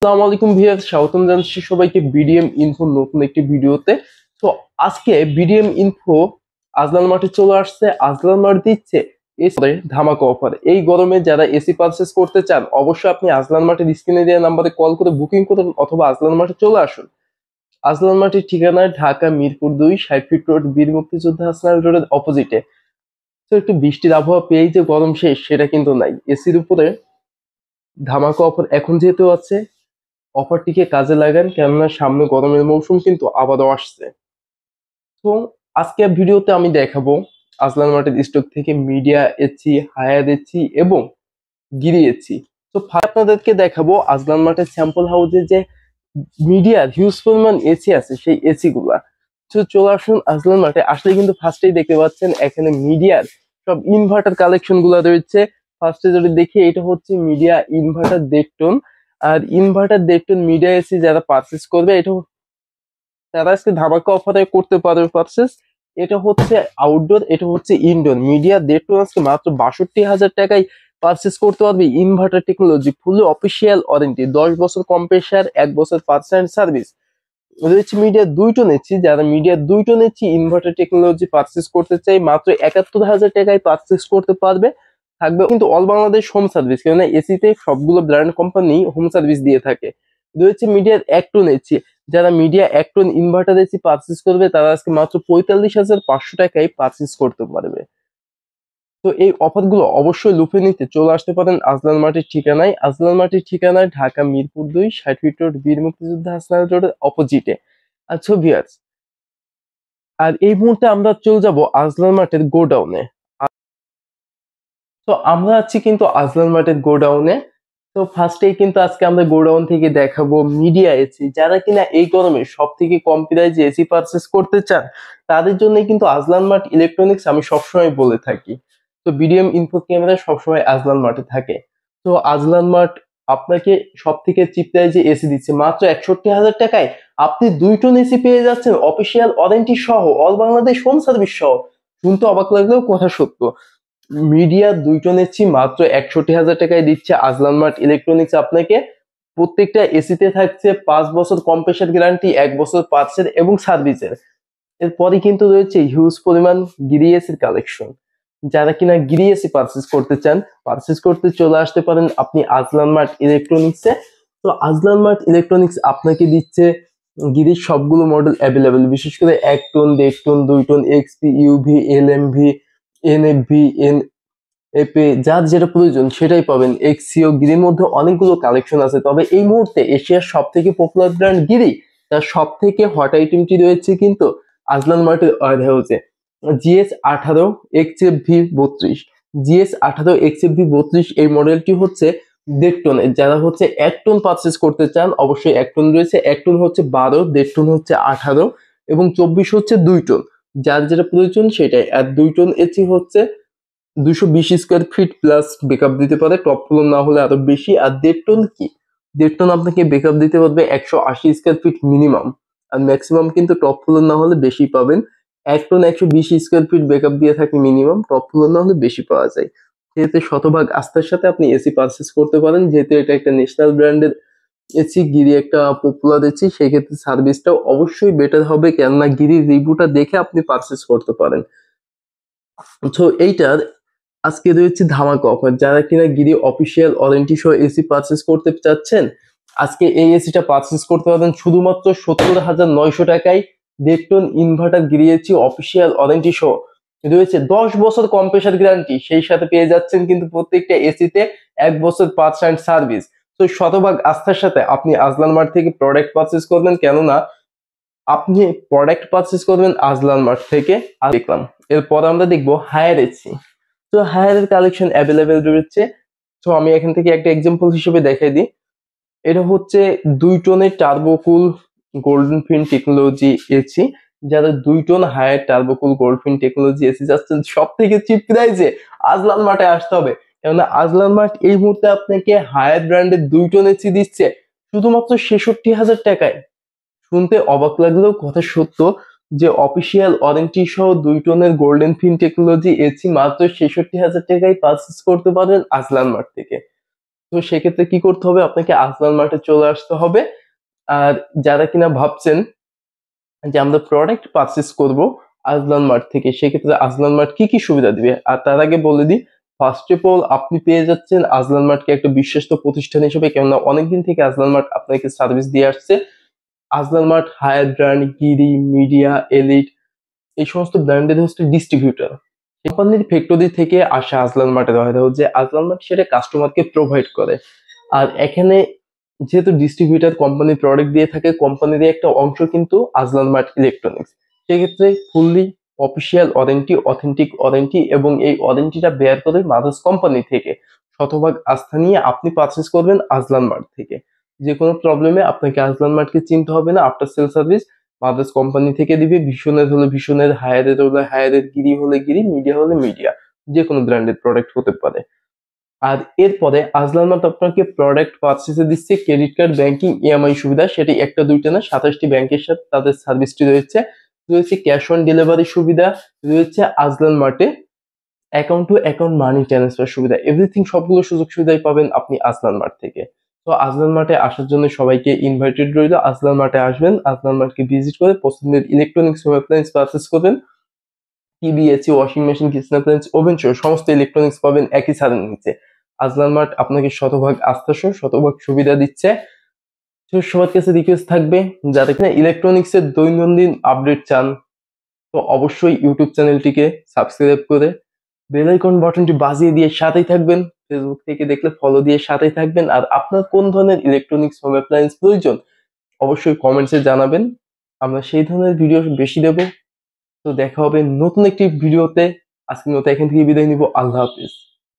আসসালামু আলাইকুম ভিউয়ার্স, স্বাগতম জানাচ্ছি সবাইকে বিডিএম ইনফো নতুন একটি ভিডিওতে। তো আজকে বিডিএম ইনফো আজলান মার্টে চলে আসছে। আজলান মার্ট দিচ্ছে এসি ধামাকা অফার। এই গরমে যারা এসি পারচেস করতে চান অবশ্যই আপনি আজলান মার্টের স্ক্রিনে দেওয়া নাম্বারে কল করে বুকিং করুন অথবা আজলান মার্টে চলে আসুন। আজলান মার্টের ঠিকানা ঢাকা মিরপুর 2 60 ফিট রোড, বীর মুক্তিযোদ্ধা হাসনাল রোডের অপোজিটে। তো একটু বৃষ্টির আবহাওয়া পেয়েই যে গরম শেষ সেটা কিন্তু নাই। এসির উপরে ধামাকা অফার এখন যেহেতু আছে, অফারটিকে কাজে লাগান, কেননা সামনে গরমের মৌসুম কিন্তু আবারও আসছে। তো আজকে ভিডিওতে আমি দেখাবো আজলান মার্টের স্টক থেকে মিডিয়া এসি, হায়ার এসি এবং গিরি এসি। তো আপনাদেরকে দেখাবো আজলান মার্টের স্যাম্পল হাউসে যে মিডিয়ার হিউজ পরিমাণ এসি আছে সেই এসি গুলা। তো চলে আসুন আজলান মার্টে। আসলে কিন্তু ফার্স্টেই দেখতে পাচ্ছেন এখানে মিডিয়ার সব ইনভার্টার কালেকশন গুলা রয়েছে। ফার্স্টে যদি দেখি, এটা হচ্ছে মিডিয়া ইনভার্টার দেখটন। আর ইনভার্টার দেখটন মিডিয়া এসি যারা পারচেস করবে, এটা তারা আজকে ধামাকা অফারে করতে পারবে পারচেস। এটা হচ্ছে আউটডোর, এটা হচ্ছে ইনডোর। মিডিয়া দেখটন আজকে মাত্র 62,000 টাকায় পারচেস করতে পারবে। ইনভার্টার টেকনোলজি, ফুলি অফিসিয়াল ওয়ারেন্টি, 10 বছর কম্প্রেসার, 1 বছর পার্সেন্ট সার্ভিস রয়েছে। মিডিয়া 2 টন নিচ্ছি, যারা মিডিয়া 2 টন নিচ্ছি ইনভার্টার টেকনোলজি পারচেস করতে চাই মাত্র 71,000 টাকায় পারচেস করতে পারবে। থাকবে কিন্তু অল বাংলাদেশ হোম সার্ভিস, কেননা এসিতে সবগুলো ব্র্যান্ড কোম্পানি হোম সার্ভিস দিয়ে থাকে। রয়েছে মিডিয়ার 1 টন এসি, যারা Midea 1 ton inverter AC purchase করবে তারা আজকে মাত্র 45,500 টাকায় পারচেস করতে পারবে। তো এই অফার গুলো অবশ্যই লুফে নিতে চলে আসতে পারেন আজলান মার্টের ঠিকানায়। আজলান মার্টের ঠিকানায় ঢাকা মিরপুর 2 60 ফিট রোড, বীর মুক্তিযোদ্ধা হাসনাল রোডের অপোজিটে। আচ্ছা ভিউয়ার্স, আর এই মুহূর্তে আমরা চলে যাব আজলান মার্টের গোডাউনে। তো আমরা আছি কিন্তু আজলান মার্টের গোডাউনে। তো ফার্স্টেই কিন্তু আজকে আমরা গোডাউন থেকে দেখাবো মিডিয়া এসি। যারা কিনা এই গরমে সব থেকে কম প্রাইসে এসি পারচেস করতে চান তাদের জন্য কিন্তু আজলান মার্ট ইলেকট্রনিক্স আমি সবসময় বলে থাকি। তো বিডিএম ইনফো ক্যামেরা সবসময় আজলান মার্টে থাকে। তো আজলান মার্ট আপনাকে সব থেকে চিপ প্রাইসে এসি দিচ্ছে মাত্র 61,000 টাকায়। আপনি 2 টন এসি পেয়ে যাচ্ছেন অফিসিয়াল ওয়ারেন্টি সহ, অল বাংলাদেশ হোম সার্ভিস সহ। শুনতে অবাক লাগলেও কথা সত্য। মিডিয়া 2 টন এসি মাত্র 61,000 টাকায় দিচ্ছে আজলান মার্ট ইলেকট্রনিক্স আপনাকে। প্রত্যেকটা এসিতে থাকছে 5 বছর কম্প্রেসার গ্যারান্টি, 1 বছর পার্টসের এবং সার্ভিসের। এরপরে কিন্তু রয়েছে হিউজ পরিমাণ গিরি এসির কালেকশন। যারা কিনা গিরি এসি পারচেস করতে চান, পারচেস করতে চলে আসতে পারেন আপনি আজলান মার্ট ইলেকট্রনিক্সে। তো আজলান মার্ট ইলেকট্রনিক্স আপনাকে দিচ্ছে গিরির সবগুলো মডেল অ্যাভেলেবেল, বিশেষ করে 1 ton, 1.5 ton, 2 ton, XP, UV, LMV, NFV, Ape যার যেটা প্রয়োজন সেটাই পাবেন। এক্সিও গিরির মধ্যে অনেকগুলো কালেকশন আছে, তবে এই মুহূর্তে এশিয়ার সব থেকে পপুলার ব্র্যান্ড গিরি, তার সব থেকে হট আইটেমটি রয়েছে কিন্তু আজলান মার্টের ওয়ার হাউসে। GS18 XFV32, GS18 XFV32 এই মডেলটি হচ্ছে 1.5 টনের। যারা হচ্ছে 1 টন পারচেস করতে চান অবশ্যই 1 টন রয়েছে। 1 টন হচ্ছে 12, 1.5 টন হচ্ছে 18 এবং 24 হচ্ছে 2 টন। যার যেটা প্রয়োজন সেটাই। আর 2 টন এসি হচ্ছে 220 স্কোয়ার ফিট প্লাস বেকআপ দিতে পারে, টপ ফ্লোর না হলে আরো বেশি। আর 1.5 টন কি, 1.5 টন আপনাকে বেকআপ দিতে পারবে 180 স্কোয়ার ফিট মিনিমাম, আর ম্যাক্সিমাম কিন্তু টপ ফ্লোর না হলে বেশি পাবেন। 1 টন 120 স্কোয়ার ফিট বেকআপ দিয়ে থাকে মিনিমাম, টপ ফ্লোর না হলে বেশি পাওয়া যায়। সেহেতু শতভাগ আস্থার সাথে আপনি এসি পারচেস করতে পারেন, যেহেতু এটা একটা ন্যাশনাল ব্র্যান্ডের এসি, গিরি একটা পপুলার এসি, সেক্ষেত্রে সার্ভিসটাও অবশ্যই বেটার হবে, কেননা গিরির রিভিউটা দেখে আপনি পারচেস করতে পারেন। তো এইটার আজকে রয়েছে ধামাকা অফার। যারা কিনা গিরি অফিসিয়াল ওয়ারেন্টি সহ এসি পারচেস করতে চাচ্ছেন আজকে এই এসিটা পারচেস করতে পারবেন শুধুমাত্র 70,900 টাকায়। 1.5 টন ইনভার্টার গিরি এসি অফিসিয়াল ওয়ারেন্টি সহ রয়েছে, 10 বছর কম্প্রেসার গ্যারান্টি, সেই সাথে পেয়ে যাচ্ছেন কিন্তু প্রত্যেকটা এসিতে 1 বছর পার্টস অ্যান্ড সার্ভিস। তো শতভাগ আস্থার সাথে আপনি আজলান মার্ট থেকে প্রোডাক্ট পারচেস করবেন, কেননা আপনি প্রোডাক্ট পারচেস করবেন আজলান মার্ট থেকে। আর দেখলাম এরপর আমরা দেখবো হায়ার এসি। তো হায়ারের কালেকশন অ্যাভেলেবেল রয়েছে। তো আমি এখান থেকে একটা এক্সাম্পল হিসেবে দেখাই দিই। এটা হচ্ছে 2 টনের টার্বোকুল গোল্ডেন ফিন টেকনোলজি এসি। যারা 2 টন হায়ার টার্বোকুল গোল্ড ফিন টেকনোলজি এসি যাচ্ছেন সব থেকে চিপ প্রাইসে, আজলান মার্টে আসতে হবে। কেননা আজলান মার্ট এই মুহূর্তে আপনাকে হায়ার ব্র্যান্ডের 2 টন এসি দিচ্ছে শুধুমাত্র 66,000 টাকায়। শুনতে অবাক লাগলেও কথা সত্য যে অফিসিয়াল ওয়ারেন্টি সহ 2 টনের গোল্ডেন ফিন টেকনোলজি এসি মাত্র 66,000 টাকায় পারচেস করতে পারবেন আজলান মার্ট থেকে। তো সেক্ষেত্রে কি করতে হবে, আপনাকে আজলান মার্টে চলে আসতে হবে। আর যারা কিনা ভাবছেন যে আমরা প্রোডাক্ট পারচেস করব আজলান মার্ট থেকে, সেক্ষেত্রে আজলান মার্ট কি কি সুবিধা দিবে, আর তার আগে বলে দিই, ফার্স্ট অফ অল আপনি পেয়ে যাচ্ছেন আজলান মার্টকে একটা বিশ্বস্ত প্রতিষ্ঠান হিসেবে, কেননা অনেকদিন থেকে আজলান মার্ট আপনাকে সার্ভিস দিয়ে আসছে। আজলান মার্ট হায়ার ব্র্যান্ড, গিরি, মিডিয়া, এলিট এই সমস্ত ব্র্যান্ডের হচ্ছে ডিস্ট্রিবিউটর। কোম্পানির ফ্যাক্টরি থেকে আসা আজলান মার্টে দেওয়া হয়, যে আজলান মার্ট সেটা কাস্টমারকে প্রোভাইড করে। আর এখানে যেহেতু ডিস্ট্রিবিউটর কোম্পানির প্রোডাক্ট দিয়ে থাকে, কোম্পানির একটা অংশ কিন্তু আজলান মার্ট ইলেকট্রনিক্স। সেক্ষেত্রে fully official warranty, authentic warranty, এবং এই ওয়ারেন্টিটা বেয়ার করে মাদার্স কোম্পানি থেকে। শতভাগ আস্থা নিয়ে আপনি পারচেস করবেন আজলান মার্ট থেকে। যে কোনো প্রবলেমে আপনাকে আজলান মার্টকে চিনতে হবে না, after sale service mother's company থেকে দিবে। ভীষণের হলে ভীষণের, হায়ারের হলে হায়ারের, গিরি হলে গিরি, মিডিয়া হলে মিডিয়া, যে কোনো ব্র্যান্ডের প্রোডাক্ট হতে পারে। আর এরপরে আজলান মার্ট আপনাকে প্রোডাক্ট পারচেসে দিচ্ছে ক্রেডিট কার্ড, ব্যাংকিং, ইএমআই সুবিধা। সেটি একটা দুইটা না, 27টি ব্যাংকের সাথে তাদের সার্ভিসটি রয়েছে। রয়েছে ক্যাশ অন ডেলিভারি সুবিধা, রয়েছে আজলান মার্টে account to account money transfer সুবিধা। এভরিথিং সবগুলো সুযোগ সুবিধাই পাবেন আপনি আজলান মার্ট থেকে। তো আজলান মার্টে আসার জন্য সবাইকে ইনভাইটেড রইল। আজলান মার্টে আসবেন, আজলান মার্টকে ভিজিট করে পছন্দের ইলেকট্রনিক্স হোম অ্যাপ্লায়েন্স পারচেস করবেন। TV, AC, washing machine, kitchen appliance, oven সহ সমস্ত ইলেকট্রনিক্স পাবেন একই ছাদের নিচে। আজলান মার্ট আপনাকে শতভাগ আস্থা সহ শতভাগ সুবিধা দিচ্ছে। তো সবার কাছে রিকোয়েস্ট থাকবে, যারা কিনা ইলেকট্রনিক্স এর দৈনন্দিন আপডেট চান, তো অবশ্যই ইউটিউব চ্যানেলটিকে সাবস্ক্রাইব করে বেল আইকন বাটনটি বাজিয়ে দিয়ে সাথেই থাকবেন। ফেসবুক থেকে দেখলে ফলো দিয়ে সাথেই থাকবেন। আর আপনার কোন ধরনের ইলেকট্রনিক্স হোম অ্যাপ্লায়েন্স প্রয়োজন অবশ্যই কমেন্টসে জানাবেন, আমরা সেই ধরনের ভিডিও বেশি দেব। তো দেখা হবে নতুন একটি ভিডিওতে। আজকের মতো এখান থেকে বিদায় নিব। আল্লাহ হাফিজ।